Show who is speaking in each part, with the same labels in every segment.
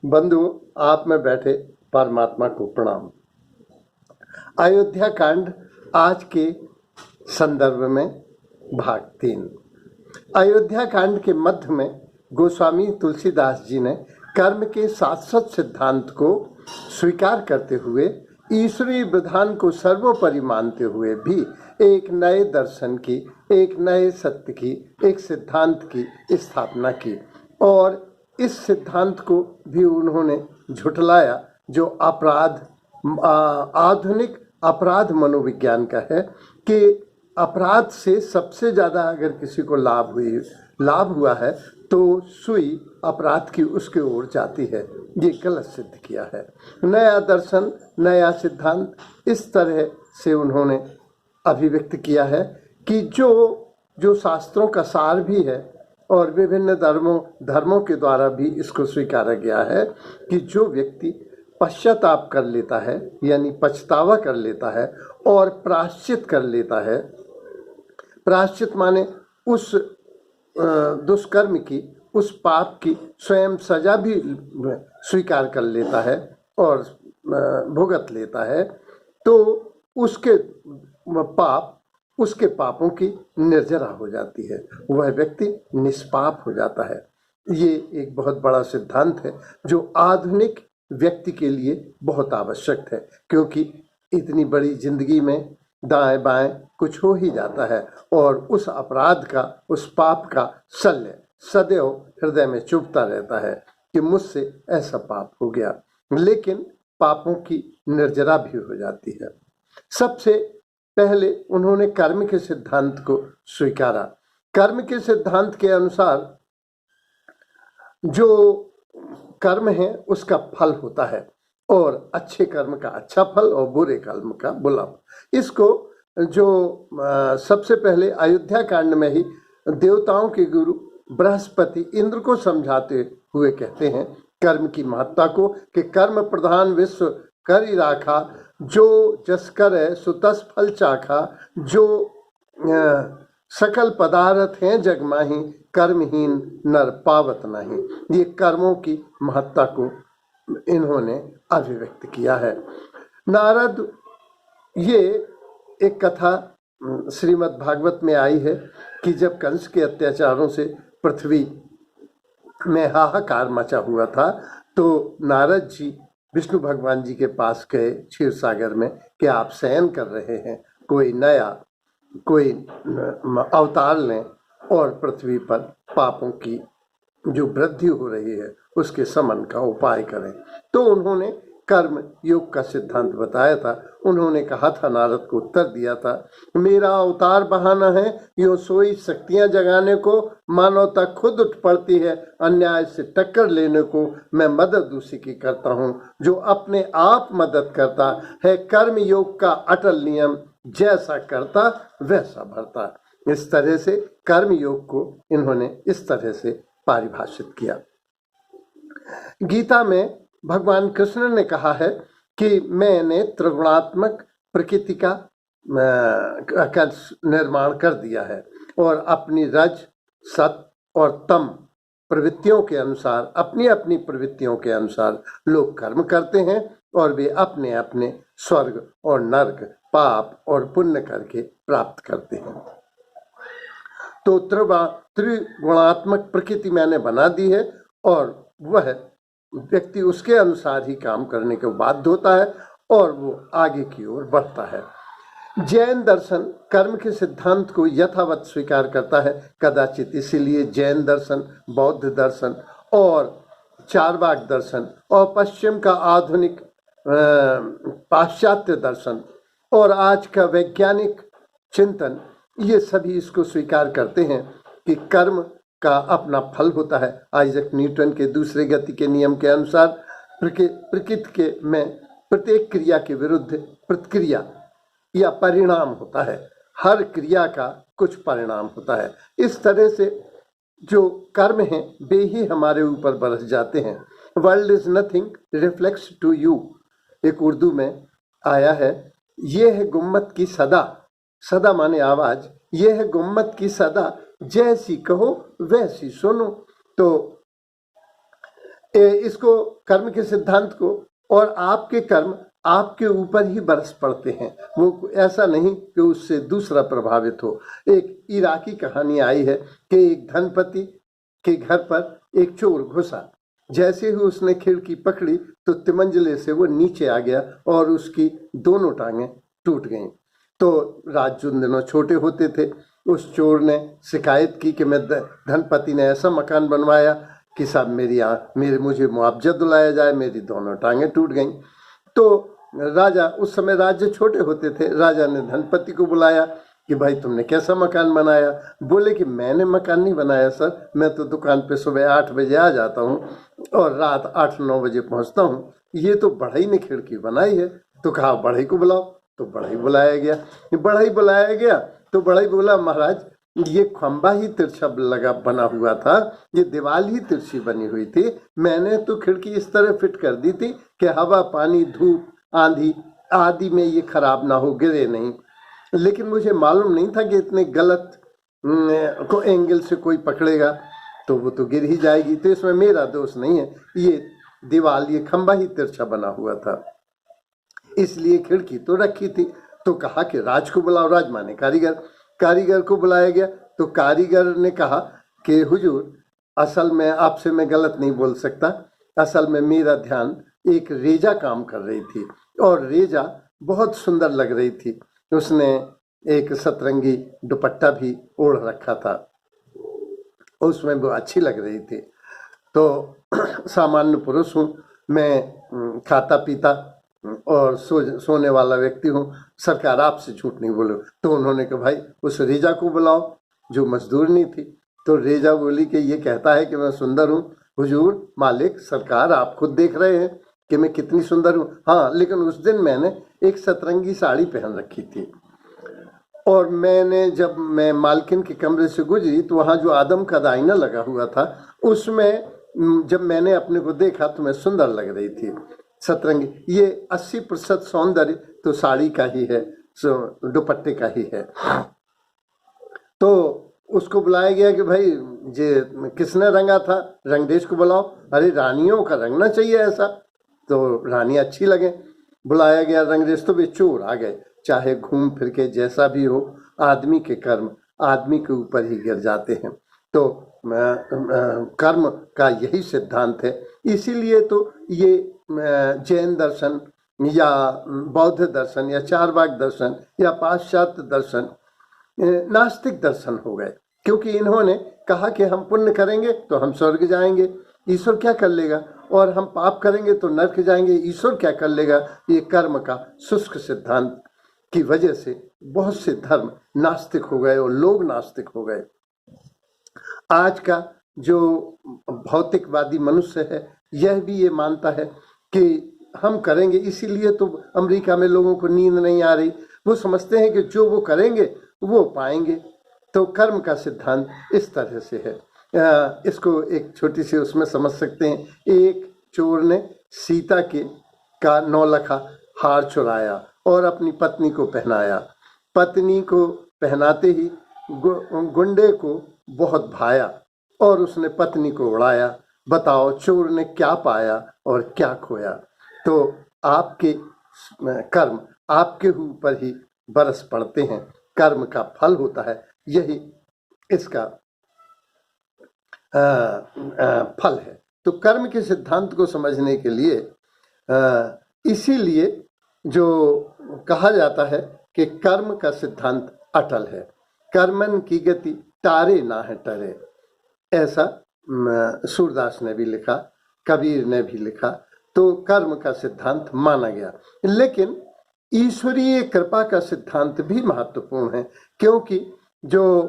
Speaker 1: बंधुओं, आप में बैठे परमात्मा को प्रणाम। अयोध्या कांड आज के संदर्भ में भाग 3। अयोध्या कांड के मध्य में गोस्वामी तुलसीदास जी ने कर्म के शाश्वत सिद्धांत को स्वीकार करते हुए ईश्वरीय विधान को सर्वोपरि मानते हुए भी एक नए दर्शन की, एक नए सत्य की, एक सिद्धांत की स्थापना की और इस सिद्धांत को भी उन्होंने झुठलाया जो आधुनिक अपराध मनोविज्ञान का है कि अपराध से सबसे ज्यादा अगर किसी को लाभ हुआ है तो सुई अपराध की उसके ओर जाती है। ये गलत सिद्ध किया है। नया दर्शन, नया सिद्धांत इस तरह से उन्होंने अभिव्यक्त किया है कि जो शास्त्रों का सार भी है और विभिन्न धर्मों के द्वारा भी इसको स्वीकारा गया है कि जो व्यक्ति पश्चाताप कर लेता है, यानी पछतावा कर लेता है और प्रायश्चित कर लेता है, प्रायश्चित माने उस दुष्कर्म की, उस पाप की स्वयं सजा भी स्वीकार कर लेता है और भुगत लेता है, तो उसके पापों की निर्जरा हो जाती है, वह व्यक्ति निष्पाप हो जाता है। ये एक बहुत बड़ा सिद्धांत है जो आधुनिक व्यक्ति के लिए बहुत आवश्यक है, क्योंकि इतनी बड़ी जिंदगी में दाएं बाएं कुछ हो ही जाता है और उस अपराध का, उस पाप का शल्य सदैव हृदय में चुभता रहता है कि मुझसे ऐसा पाप हो गया। लेकिन पापों की निर्जरा भी हो जाती है। सबसे पहले उन्होंने कर्म के सिद्धांत को स्वीकारा। कर्म के सिद्धांत के अनुसार जो कर्म है उसका फल होता है और अच्छे कर्म का अच्छा फल और बुरे कर्म का बुरा फल। इसको जो सबसे पहले अयोध्या कांड में ही देवताओं के गुरु बृहस्पति इंद्र को समझाते हुए कहते हैं कर्म की महत्ता को कि कर्म प्रधान विश्व कर ही राखा, जो जस करे सो तस फल चाखा, जो सकल पदार्थ हैं जग माही, कर्महीन नर पावत नहीं। ये कर्मों की महत्ता को इन्होंने अभिव्यक्त किया है। नारद, ये एक कथा श्रीमद् भागवत में आई है कि जब कंस के अत्याचारों से पृथ्वी में हाहाकार मचा हुआ था तो नारद जी विष्णु भगवान जी के पास गए क्षीर सागर में कि आप शयन कर रहे हैं, कोई अवतार लें और पृथ्वी पर पापों की जो वृद्धि हो रही है उसके शमन का उपाय करें। तो उन्होंने कर्म योग का सिद्धांत बताया था। उन्होंने कहा था, नारद को उत्तर दिया था, मेरा अवतार बहाना है, यो सोई शक्तियां जगाने को, मानवता खुद उठ पड़ती है, अन्याय से टक्कर लेने को मैं मदद उसी की करता हूँ जो अपने आप मदद करता है। कर्म योग का अटल नियम, जैसा करता वैसा भरता। इस तरह से कर्म योग को इन्होंने इस तरह से परिभाषित किया। गीता में भगवान कृष्ण ने कहा है कि मैंने त्रिगुणात्मक प्रकृति का निर्माण कर दिया है और अपनी रज, सत और तम प्रवृत्तियों के अनुसार, अपनी अपनी प्रवृत्तियों के अनुसार लोग कर्म करते हैं और वे अपने अपने स्वर्ग और नरक, पाप और पुण्य करके प्राप्त करते हैं। तो त्रिगुणात्मक प्रकृति मैंने बना दी है और वह व्यक्ति उसके अनुसार ही काम करने को बाध्य होता है और वो आगे की ओर बढ़ता है। जैन दर्शन कर्म के सिद्धांत को यथावत स्वीकार करता है कदाचित, इसीलिए जैन दर्शन, बौद्ध दर्शन और चार्वाक दर्शन और पश्चिम का आधुनिक पाश्चात्य दर्शन और आज का वैज्ञानिक चिंतन, ये सभी इसको स्वीकार करते हैं कि कर्म का अपना फल होता है। आइजक न्यूटन के दूसरे गति के नियम के अनुसार प्रकृति में प्रत्येक क्रिया के विरुद्ध प्रतिक्रिया या परिणाम होता है। हर क्रिया का कुछ परिणाम होता है। इस तरह से जो कर्म हैं वे ही हमारे ऊपर बरस जाते हैं। World is nothing reflects to you, एक उर्दू में आया है। ये है गुम्मत की सदा, सदा माने आवाज, ये है गुम्मत की सदा, जैसी कहो वैसी सुनो। तो इसको कर्म के सिद्धांत को, और आपके कर्म आपके ऊपर ही बरस पड़ते हैं, वो ऐसा नहीं कि उससे दूसरा प्रभावित हो। एक इराकी कहानी आई है कि एक धनपति के घर पर एक चोर घुसा। जैसे ही उसने खिड़की पकड़ी तो तिमंजले से वो नीचे आ गया और उसकी दोनों टांगें टूट गईं। तो राज उन दिनों छोटे होते थे। उस चोर ने शिकायत की कि मैं धनपति ने ऐसा मकान बनवाया कि साहब मेरे मुझे मुआवजा दिलाया जाए, मेरी दोनों टांगें टूट गईं। तो राजा, उस समय राज्य छोटे होते थे, राजा ने धनपति को बुलाया कि भाई तुमने कैसा मकान बनाया। बोले कि मैंने मकान नहीं बनाया सर, मैं तो दुकान पे सुबह 8 बजे आ जाता हूँ और रात 8-9 बजे पहुँचता हूँ। ये तो बढ़ई ने खिड़की बनाई है। तो कहा बढ़ई को बुलाओ। तो बढ़ई बुलाया गया। बढ़ई बुलाया गया तो बढ़ई बोला महाराज ये खंबा ही तिरछा लगा बना हुआ था, ये दीवार ही तिरछी बनी हुई थी, मैंने तो खिड़की इस तरह फिट कर दी थी कि हवा पानी धूप आंधी आदि में ये खराब ना हो, गिरे नहीं। लेकिन मुझे मालूम नहीं था कि इतने गलत को एंगल से कोई पकड़ेगा तो वो तो गिर ही जाएगी। तो इसमें मेरा दोष नहीं है, ये दीवार ये खंबा ही तिरछा बना हुआ था, इसलिए खिड़की तो रखी थी। तो कहा कि राज को बुलाओ। राज माने कारीगर को बुलाया गया। तो कारीगर ने कहा कि हुजूर असल में आपसे मैं गलत नहीं बोल सकता, असल में मेरा ध्यान एक रेजा काम कर रही थी और रेजा बहुत सुंदर लग रही थी, उसने एक सतरंगी दुपट्टा भी ओढ़ रखा था, उसमें वो अच्छी लग रही थी। तो सामान्य पुरुष हूँ मैं, खाता पीता और सोने वाला व्यक्ति हूँ, सरकार आपसे झूठ नहीं बोलो। तो उन्होंने कहा भाई उस रेजा को बुलाओ जो मजदूरनी थी। तो रेजा बोली कि ये कहता है कि मैं सुंदर हूँ। हुजूर मालिक सरकार आप खुद देख रहे हैं कि मैं कितनी सुंदर हूँ। हाँ लेकिन उस दिन मैंने एक सतरंगी साड़ी पहन रखी थी और जब मैं मालकिन के कमरे से गुजरी तो वहाँ जो आदम का आईना लगा हुआ था उसमें जब मैंने अपने को देखा तो मैं सुंदर लग रही थी। सतरंगी ये 80% सौंदर्य तो साड़ी का ही है, दुपट्टे का ही है। तो उसको बुलाया गया कि भाई ये किसने रंगा था, रंगदेश को बुलाओ। अरे रानियों का रंगना चाहिए ऐसा, तो रानी अच्छी लगे। बुलाया गया रंगदेश। तो वे चोर आ गए। चाहे घूम फिर के जैसा भी हो, आदमी के कर्म आदमी के ऊपर ही गिर जाते हैं। तो कर्म का यही सिद्धांत है। इसीलिए तो ये जैन दर्शन या बौद्ध दर्शन या चारवाक दर्शन या पाश्चात्य दर्शन नास्तिक दर्शन हो गए, क्योंकि इन्होंने कहा कि हम पुण्य करेंगे तो हम स्वर्ग जाएंगे, ईश्वर क्या कर लेगा, और हम पाप करेंगे तो नरक जाएंगे, ईश्वर क्या कर लेगा। ये कर्म का शुष्क सिद्धांत की वजह से बहुत से धर्म नास्तिक हो गए और लोग नास्तिक हो गए। आज का जो भौतिकवादी मनुष्य है यह भी ये मानता है कि हम करेंगे, इसीलिए तो अमेरिका में लोगों को नींद नहीं आ रही। वो समझते हैं कि जो वो करेंगे वो पाएंगे। तो कर्म का सिद्धांत इस तरह से है। इसको एक छोटी सी उसमें समझ सकते हैं। एक चोर ने सीता का 9 लखा हार चुराया और अपनी पत्नी को पहनाया। पत्नी को पहनाते ही गुंडे को बहुत भाया और उसने पत्नी को उड़ाया। बताओ चोर ने क्या पाया और क्या खोया। तो आपके कर्म आपके ऊपर ही बरस पड़ते हैं, कर्म का फल होता है, यही इसका फल है। तो कर्म के सिद्धांत को समझने के लिए इसीलिए जो कहा जाता है कि कर्म का सिद्धांत अटल है, कर्मन की गति तारे ना है टरे, ऐसा सूरदास ने भी लिखा, कबीर ने भी लिखा। तो कर्म का सिद्धांत माना गया, लेकिन ईश्वरीय कृपा का सिद्धांत भी महत्वपूर्ण है, क्योंकि जो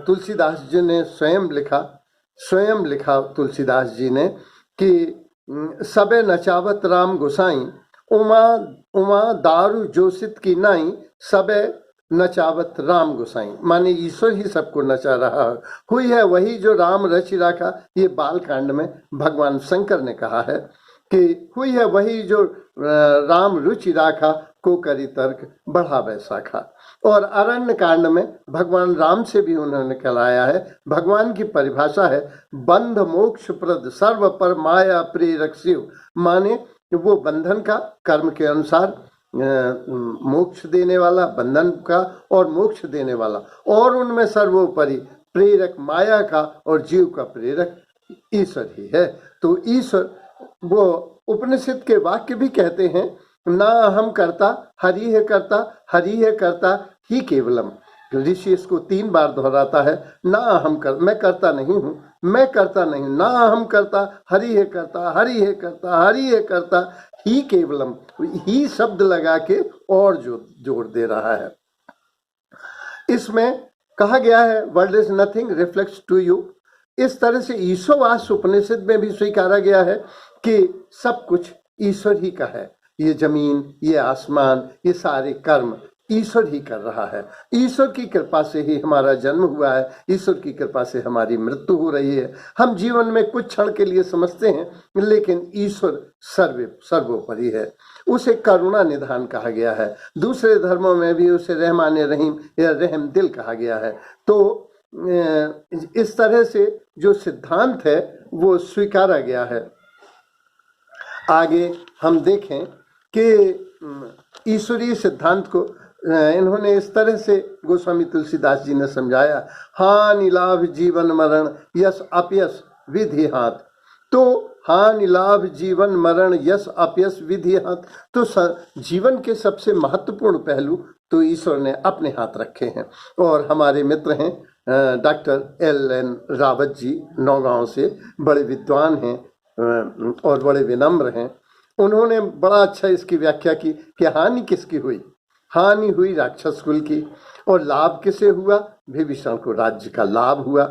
Speaker 1: तुलसीदास जी ने स्वयं लिखा तुलसीदास जी ने कि सबे नचावत राम गोसाई, उमा दारू जोशित की नाई, सबे नचावत राम गोसाई। माने ईश्वर ही सबको नचा रहा हुई है, वही जो राम रचि राखा। ये बाल कांड में भगवान शंकर ने कहा है कि हुई है वही जो राम रुचि राखा, को करी तर्क बढ़ावे शाखा। और अरण्य कांड में भगवान राम से भी उन्होंने कराया है। भगवान की परिभाषा है बंध मोक्ष प्रद सर्व पर माया प्रेरक शिव, माने वो बंधन का कर्म के अनुसार मोक्ष देने वाला, बंधन का और मोक्ष देने वाला, और उनमें सर्वोपरि प्रेरक माया का और जीव का प्रेरक ईश्वर ही है। तो ईश्वर, वो उपनिषद के वाक्य भी कहते हैं ना हम करता हरि है करता, हरि है करता ही केवलम। ऋषि इसको 3 बार दोहराता है, ना हम कर, मैं करता नहीं हूँ, मैं करता नहीं, ना हम करता, हरि है करता, हरि है करता, हरि है करता ही केवलम। ही शब्द लगा के और जो जोड़ दे रहा है। इसमें कहा गया है world is nothing reflects to you. इस तरह से ईशोवास उपनिषद में भी स्वीकारा गया है कि सब कुछ ईश्वर ही का है। ये जमीन, ये आसमान, ये सारे कर्म ईश्वर ही कर रहा है। ईश्वर की कृपा से ही हमारा जन्म हुआ है, ईश्वर की कृपा से हमारी मृत्यु हो रही है। हम जीवन में कुछ क्षण के लिए समझते हैं, लेकिन ईश्वर सर्वोपरि है। उसे करुणा निधान कहा गया है। दूसरे धर्मों में भी उसे रहमान रहीम या रहम दिल कहा गया है। तो इस तरह से जो सिद्धांत है वो स्वीकारा गया है। आगे हम देखें कि ईश्वरीय सिद्धांत को इन्होंने इस तरह से गोस्वामी तुलसीदास जी ने समझाया, हानि लाभ जीवन मरण यश अपयश विधि हाथ। तो हानि लाभ जीवन मरण यश अपयश विधि हाथ, तो जीवन के सबसे महत्वपूर्ण पहलू तो ईश्वर ने अपने हाथ रखे हैं। और हमारे मित्र हैं डॉक्टर LN रावत जी, नौगांव से, बड़े विद्वान हैं और बड़े विनम्र हैं। उन्होंने बड़ा अच्छा इसकी व्याख्या की कि हानि किसकी हुई? हानि हुई राक्षस कुल की। और लाभ किसे हुआ? विभीषण को राज्य का लाभ हुआ।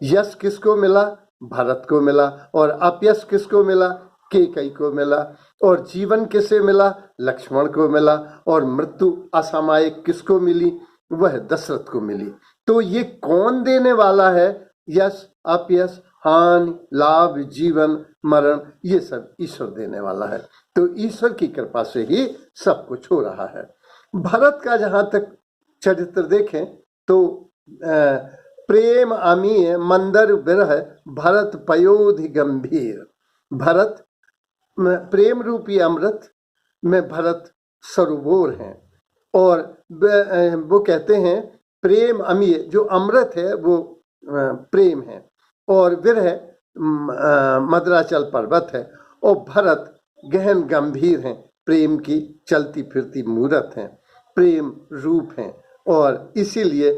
Speaker 1: यश किसको मिला? भरत को मिला। और अपयश किसको मिला? कैकेयी को मिला। और जीवन किसे मिला? लक्ष्मण को मिला। और मृत्यु असामयिक किसको मिली? वह दशरथ को मिली। तो ये कौन देने वाला है? यश, अपयश, हानि, लाभ, जीवन, मरण, ये सब ईश्वर देने वाला है। तो ईश्वर की कृपा से ही सब कुछ हो रहा है। भरत का जहां तक चरित्र देखें तो प्रेम अमीय मंदर विरह भरत पयोधि गंभीर। भरत प्रेम रूपी अमृत में भरत सरोवर हैं। और वो कहते हैं प्रेम अमीय, जो अमृत है वो प्रेम है, और विरह मद्राचल पर्वत है, और भरत गहन गंभीर हैं, प्रेम की चलती फिरती मूरत हैं, प्रेम रूप हैं। और इसीलिए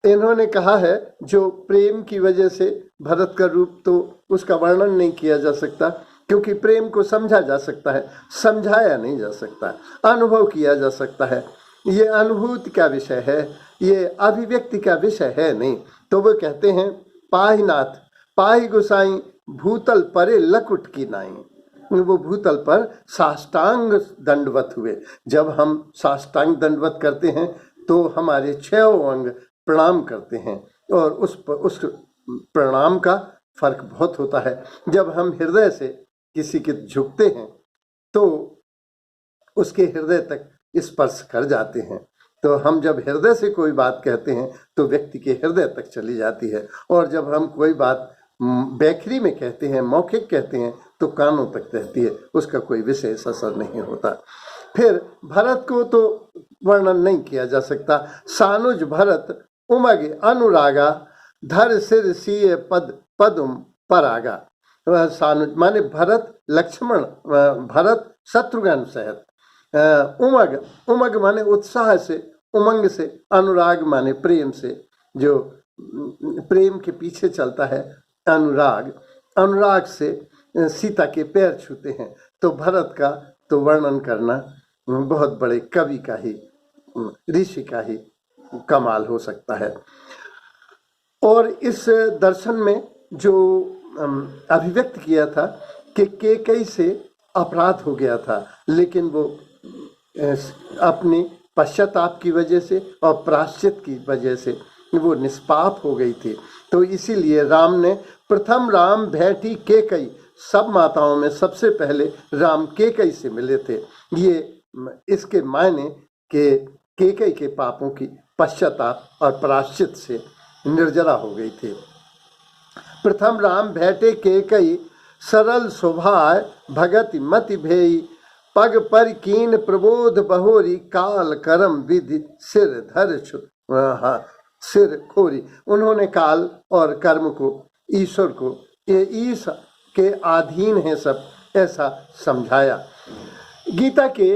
Speaker 1: इन्होंने कहा है जो प्रेम की वजह से भरत का रूप, तो उसका वर्णन नहीं किया जा सकता, क्योंकि प्रेम को समझा जा सकता है, समझाया नहीं जा सकता, अनुभव किया जा सकता है। ये अनुभूति का विषय है, ये अभिव्यक्ति का विषय है नहीं। तो वो कहते हैं पाहि नाथ पाहि गोसाई भूतल परे लकुट की नाई। वो भूतल पर साष्टांग दंडवत हुए। जब हम साष्टांग दंडवत करते हैं तो हमारे 6 अंग प्रणाम करते हैं, और उस प्रणाम का फर्क बहुत होता है। जब हम हृदय से किसी के झुकते हैं तो उसके हृदय तक स्पर्श कर जाते हैं। तो हम जब हृदय से कोई बात कहते हैं तो व्यक्ति के हृदय तक चली जाती है, और जब हम कोई बात बैखरी में कहते हैं, मौखिक कहते हैं, तो कानों तक रहती है, उसका कोई विशेष असर नहीं होता। फिर भरत को तो वर्णन नहीं किया जा सकता। सानुज भरत उमग अनुरागा धर सिर सीय पद पदुम परागा। सानुज माने भरत लक्ष्मण, भरत शत्रुघ्न सहित। उमग, उमग माने उत्साह से, उमंग से, अनुराग माने प्रेम से, जो प्रेम के पीछे चलता है अनुराग। अनुराग से सीता के पैर छूते हैं। तो भरत का तो वर्णन करना बहुत बड़े कवि का ही, ऋषि का ही कमाल हो सकता है। और इस दर्शन में जो अभिव्यक्त किया था कि कैकेयी से अपराध हो गया था, लेकिन वो अपनी पश्चाताप की वजह से और प्रायश्चित की वजह से वो निष्पाप हो गई थी। तो इसीलिए राम ने प्रथम राम भेटी कैकेयी सब माताओं में सबसे पहले राम केकई से मिले थे। ये इसके मायने के केकई के पापों की पश्चाताप और प्रायश्चित से निर्जरा हो गई थी। प्रथम राम भेटे केकई सरल स्वभाव भगति मति भेई पग पर कीन प्रबोध बहोरी काल कर्म विधि सिर धर सिर खोरी। उन्होंने काल और कर्म को, ईश्वर को, ये ईश के अधीन है सब, ऐसा समझाया। गीता के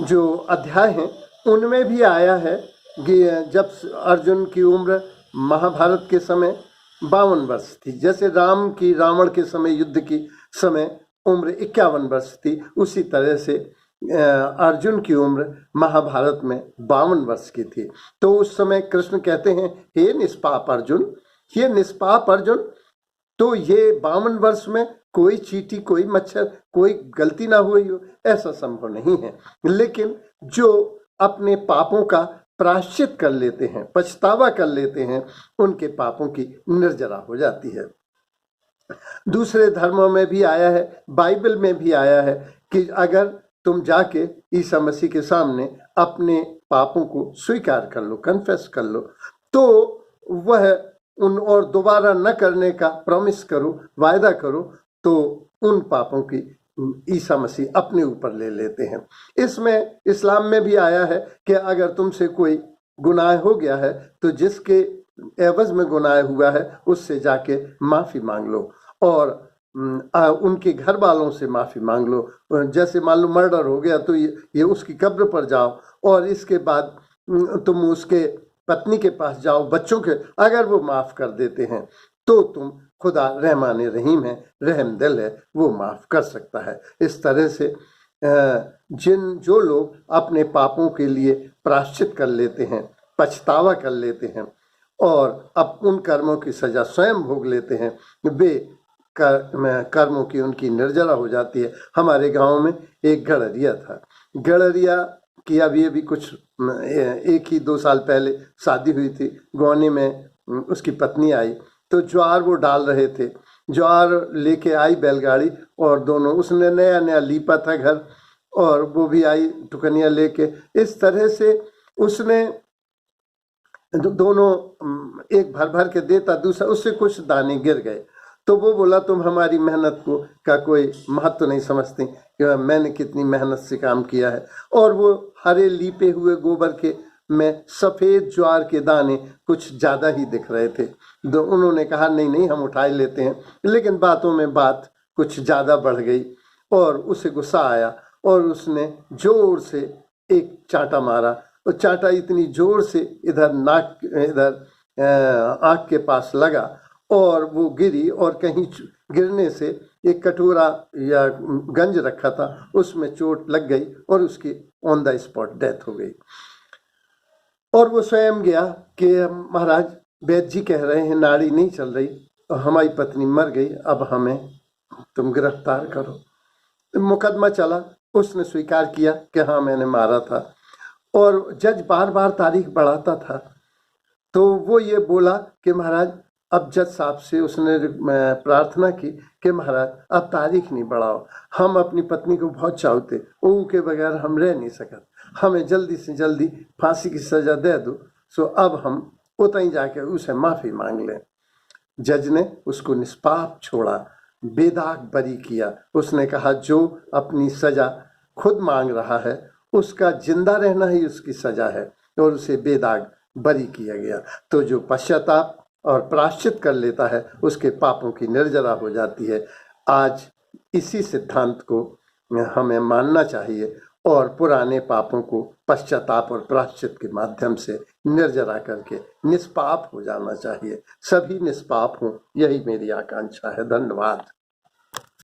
Speaker 1: जो अध्याय हैं उनमें भी आया है कि जब अर्जुन की उम्र महाभारत के समय 52 वर्ष थी, जैसे राम की रावण के समय युद्ध की समय उम्र 51 वर्ष थी, उसी तरह से अर्जुन की उम्र महाभारत में 52 वर्ष की थी। तो उस समय कृष्ण कहते हैं, हे निष्पाप अर्जुन, ये निष्पाप अर्जुन, तो ये 52 वर्ष में कोई चींटी, कोई मच्छर, कोई गलती ना हुई हो, ऐसा संभव नहीं है। लेकिन जो अपने पापों का प्रायश्चित कर लेते हैं, पछतावा कर लेते हैं, उनके पापों की निर्जरा हो जाती है। दूसरे धर्मों में भी आया है, बाइबल में भी आया है कि अगर तुम जाके ईसा मसीह के सामने अपने पापों को स्वीकार कर लो, कन्फेस कर लो, तो वह उन और दोबारा न करने का प्रॉमिस करो, वायदा करो, तो उन पापों की ईसा मसीह अपने ऊपर ले लेते हैं। इसमें इस्लाम में भी आया है कि अगर तुमसे कोई गुनाह हो गया है तो जिसके एवज में गुनाह हुआ है उससे जाके माफी मांग लो और उनके घर वालों से माफी मांग लो। जैसे मान लो मर्डर हो गया तो ये उसकी कब्र पर जाओ और इसके बाद तुम उसके पत्नी के पास जाओ, बच्चों के, अगर वो माफ कर देते हैं तो तुम, खुदा रहमाने रहीम है, रहम दिल है, वो माफ कर सकता है। इस तरह से जो लोग अपने पापों के लिए प्रायश्चित कर लेते हैं, पछतावा कर लेते हैं और अब उन कर्मों की सजा स्वयं भोग लेते हैं, वे कर्मों की उनकी निर्जरा हो जाती है। हमारे गांव में एक गड़रिया था, गड़रिया की अभी कुछ 1-2 साल पहले शादी हुई थी। गौने में उसकी पत्नी आई तो ज्वार वो डाल रहे थे, ज्वार लेके आई बैलगाड़ी और दोनों, उसने नया नया लीपा था घर और वो भी आई टुकनिया लेके। इस तरह से उसने दोनों एक भर भर के देता, दूसरा उससे कुछ दाने गिर गए। तो वो बोला, तुम हमारी मेहनत को का कोई महत्व नहीं समझती कि मैंने कितनी मेहनत से काम किया है। और वो हरे लीपे हुए गोबर के में सफ़ेद ज्वार के दाने कुछ ज़्यादा ही दिख रहे थे। तो उन्होंने कहा नहीं हम उठा लेते हैं, लेकिन बातों में बात कुछ ज़्यादा बढ़ गई और उसे गुस्सा आया और उसने ज़ोर से एक चांटा मारा। और चांटा इतनी ज़ोर से इधर नाक, इधर आँख के पास लगा और वो गिरी और कहीं गिरने से एक कटोरा या गंज रखा था उसमें चोट लग गई और उसकी ऑन द स्पॉट डेथ हो गई। और वो स्वयं गया कि महाराज वैद्य जी कह रहे हैं नाड़ी नहीं चल रही और हमारी पत्नी मर गई, अब हमें तुम गिरफ्तार करो। मुकदमा चला, उसने स्वीकार किया कि हाँ मैंने मारा था और जज बार बार तारीख बढ़ाता था। तो वो ये बोला कि महाराज, अब जज साहब से उसने प्रार्थना की कि महाराज अब तारीख नहीं बढ़ाओ, हम अपनी पत्नी को बहुत चाहते, वो के बगैर हम रह नहीं सकते, हमें जल्दी से जल्दी फांसी की सजा दे दो। सो अब हम उतई जाके उसे माफ़ी मांग लें। जज ने उसको निष्पाप छोड़ा, बेदाग बरी किया। उसने कहा जो अपनी सजा खुद मांग रहा है उसका जिंदा रहना ही उसकी सजा है और उसे बेदाग बरी किया गया। तो जो पश्चाताप और प्रायश्चित कर लेता है उसके पापों की निर्जरा हो जाती है। आज इसी सिद्धांत को हमें मानना चाहिए और पुराने पापों को पश्चाताप और प्रायश्चित के माध्यम से निर्जरा करके निष्पाप हो जाना चाहिए। सभी निष्पाप हों, यही मेरी आकांक्षा है। धन्यवाद।